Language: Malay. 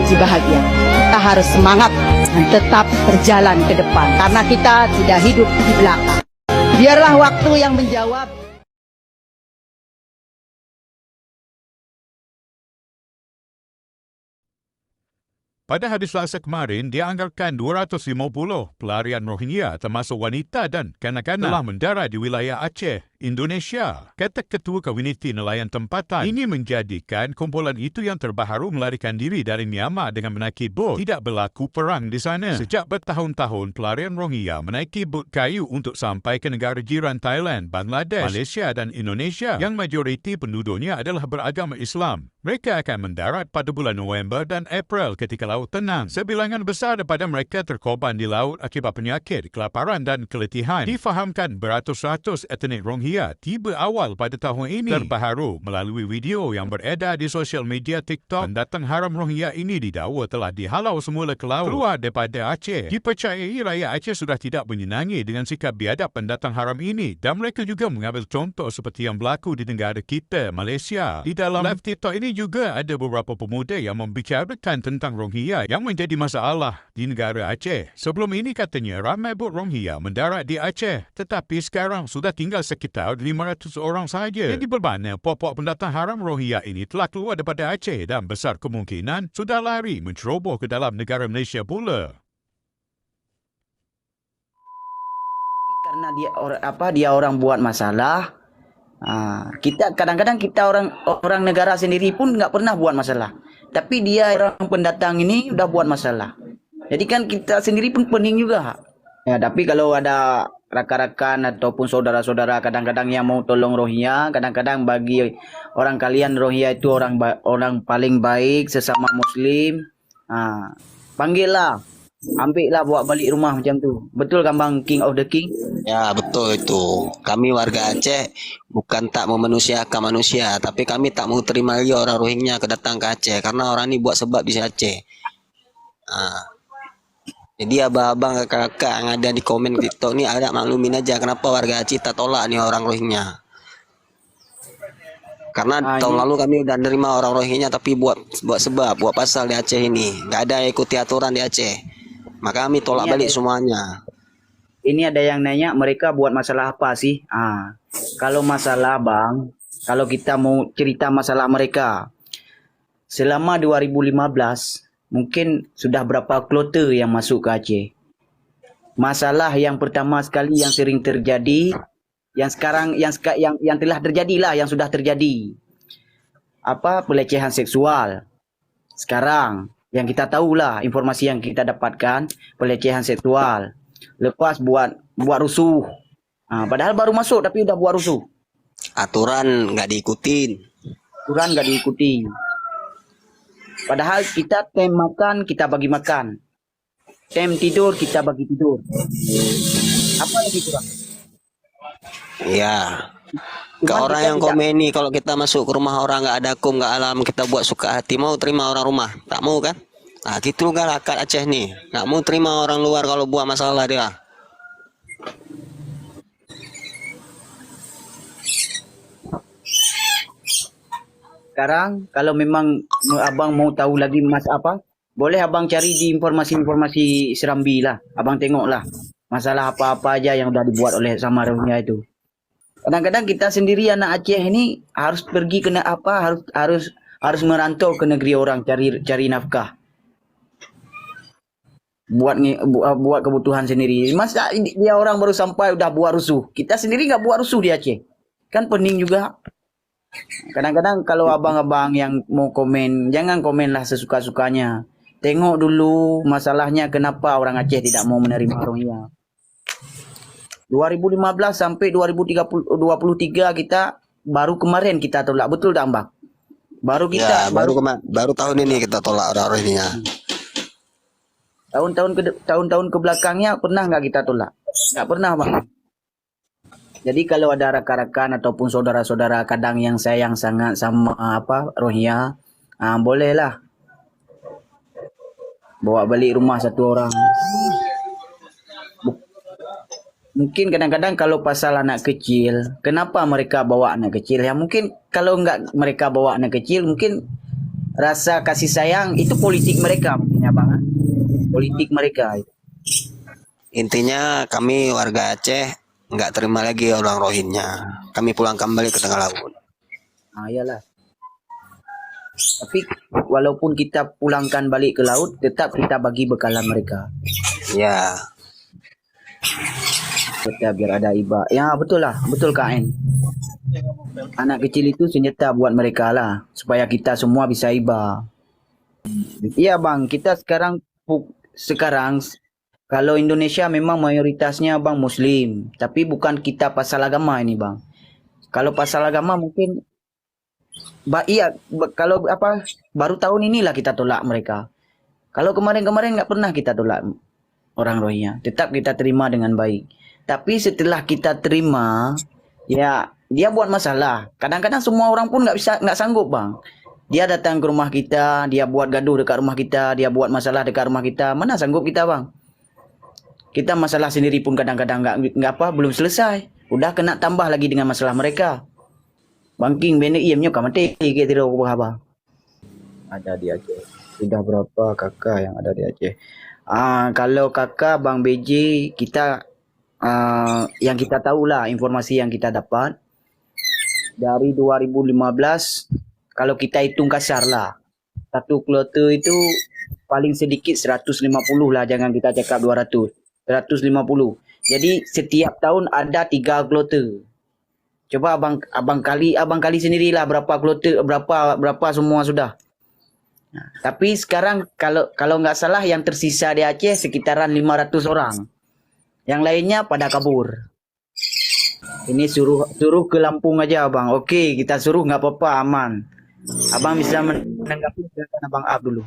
si bahagia. Kita harus semangat dan tetap berjalan ke depan karena kita tidak hidup di belakang. Biarlah waktu yang menjawab. Pada hari Selasa kemarin, dianggarkan 250 pelarian Rohingya termasuk wanita dan kanak-kanak telah mendarat di wilayah Aceh, Indonesia. Kata Ketua Komuniti Nelayan Tempatan, ini menjadikan kumpulan itu yang terbaru melarikan diri dari Myanmar dengan menaiki bot. Tidak berlaku perang di sana. Sejak bertahun-tahun, pelarian Rohingya menaiki bot kayu untuk sampai ke negara jiran Thailand, Bangladesh, Malaysia dan Indonesia yang majoriti penduduknya adalah beragama Islam. Mereka akan mendarat pada bulan November dan April ketika laut tenang. Sebilangan besar daripada mereka terkorban di laut akibat penyakit, kelaparan dan keletihan. Difahamkan beratus-ratus etnik Rohingya tiba awal pada tahun ini. Terbaru melalui video yang beredar di sosial media TikTok, pendatang haram Rohingya ini didakwa telah dihalau semula ke laut keluar daripada Aceh. Dipercayai rakyat Aceh sudah tidak menyenangi dengan sikap biadab pendatang haram ini dan mereka juga mengambil contoh seperti yang berlaku di negara kita, Malaysia. Di dalam live TikTok ini juga ada beberapa pemuda yang membicarakan tentang Rohingya yang menjadi masalah di negara Aceh. Sebelum ini katanya ramai bot Rohingya mendarat di Aceh, tetapi sekarang sudah tinggal sekitar 500 orang sahaja. Jadi bermakna puak-puak pendatang haram Rohingya ini telah keluar daripada Aceh dan besar kemungkinan sudah lari menceroboh ke dalam negara Malaysia pula. Karena dia orang buat masalah. Kita kadang-kadang kita orang negara sendiri pun nggak pernah buat masalah, tapi dia orang pendatang ini udah buat masalah. Jadi kan kita sendiri pun pening juga. Ya, tapi kalau ada rakan-rakan ataupun saudara-saudara kadang-kadang yang mau tolong Rohingya, kadang-kadang bagi orang kalian Rohingya itu orang paling baik sesama Muslim. Panggillah, ambillah bawa balik rumah macam tu. Betul kan Bang King of the King? Ya betul itu. Kami warga Aceh bukan tak memanusiakan manusia, tapi kami tak mau terima lagi orang Rohingya kedatang ke Aceh karena orang ini buat sebab di Aceh. Jadi abang-abang kakak-kakak yang ada di komen TikTok ini ada maklumin aja kenapa warga Aceh tak tolak nih orang Rohingya. Karena tahun lalu kami udah nerima orang Rohingya tapi buat sebab, buat pasal di Aceh ini. Nggak ada yang ikuti aturan di Aceh. Maka kami tolak balik semuanya. Ini ada yang nanya mereka buat masalah apa sih? Kalau masalah Bang, kalau kita mau cerita masalah mereka, selama 2015 mungkin sudah berapa kloter yang masuk ke Aceh. Masalah yang pertama sekali yang sering terjadi, yang sekarang yang telah terjadilah, yang sudah terjadi, pelecehan seksual. Sekarang yang kita tahulah, informasi yang kita dapatkan pelecehan seksual. Lepas buat rusuh. Padahal baru masuk tapi udah buat rusuh. Aturan nggak diikutin. Padahal kita tem makan kita bagi makan. Tem tidur kita bagi tidur. Apa lagi kurang? Ya. Ke orang yang komen nih kalau kita masuk ke rumah orang nggak ada kum nggak alam kita buat suka hati mau terima orang rumah tak mau kan? Gitu kan rakyat Aceh nih nggak mau terima orang luar kalau buat masalah dia. Sekarang kalau memang abang mau tahu lagi boleh abang cari di informasi Serambi lah. Abang tengoklah masalah apa-apa aja yang udah dibuat oleh sama Rohingya itu. Kadang-kadang kita sendiri anak Aceh ini harus pergi harus merantau ke negeri orang cari nafkah. Buat kebutuhan sendiri. Masa dia orang baru sampai udah buat rusuh. Kita sendiri nggak buat rusuh di Aceh. Kan pening juga. Kadang-kadang kalau abang-abang yang mau komen, jangan komenlah sesuka-sukanya. Tengok dulu masalahnya kenapa orang Aceh tidak mau menerima Rohingya. 2015 sampai 2023 kita baru kemarin kita tolak, betul tak Bang? Baru kita baru tahun ini kita tolak orang Rohingya. Tahun-tahun ke belakangnya pernah nggak kita tolak? Nggak pernah Bang. Jadi kalau ada rakan-rakan ataupun saudara-saudara kadang yang sayang sangat sama Rohingya, bolehlah bawa balik rumah satu orang. Mungkin kadang-kadang kalau pasal anak kecil, kenapa mereka bawa anak kecil? Ya mungkin kalau nggak mereka bawa anak kecil, mungkin rasa kasih sayang itu politik mereka mungkin ya bang. Politik mereka itu. Intinya kami warga Aceh nggak terima lagi orang Rohingya. Kami pulang kembali ke tengah laut. Ah iyalah. Tapi walaupun kita pulangkan balik ke laut, tetap kita bagi bekalan mereka. Ya, Kita biar ada iba. Ya betul lah, betul Kak En. Anak kecil itu senjata buat mereka lah, supaya kita semua bisa iba. Iya bang, kita sekarang kalau Indonesia memang mayoritasnya bang Muslim, tapi bukan kita pasal agama ini bang. Kalau pasal agama mungkin, kalau apa baru tahun inilah kita tolak mereka. Kalau kemarin-kemarin nggak pernah kita tolak orang Rohingya, tetap kita terima dengan baik. Tapi setelah kita terima, ya dia buat masalah. Kadang-kadang semua orang pun nggak sanggup bang. Dia datang ke rumah kita, dia buat gaduh dekat rumah kita, dia buat masalah dekat rumah kita. Mana sanggup kita bang? Kita masalah sendiri pun kadang-kadang belum selesai. Udah kena tambah lagi dengan masalah mereka. Bangking benek iamnya kamu mati ke tidak apa ada di Aceh. Sudah berapa kakak yang ada di Aceh? Kalau kakak Bang BJ kita yang kita tahu lah informasi yang kita dapat dari 2015 kalau kita hitung kasar lah satu kloter itu paling sedikit 150 lah, jangan kita cakap 200, 150. Jadi setiap tahun ada 3 kloter. Coba abang kali sendirilah berapa kloter, berapa semua sudah. Nah, tapi sekarang kalau nggak salah yang tersisa di Aceh sekitaran 500 orang. Yang lainnya pada kabur. Ini suruh ke Lampung aja abang. Oke, kita suruh nggak apa-apa, aman. Abang bisa menanggapi, silakan abang Ab dulu.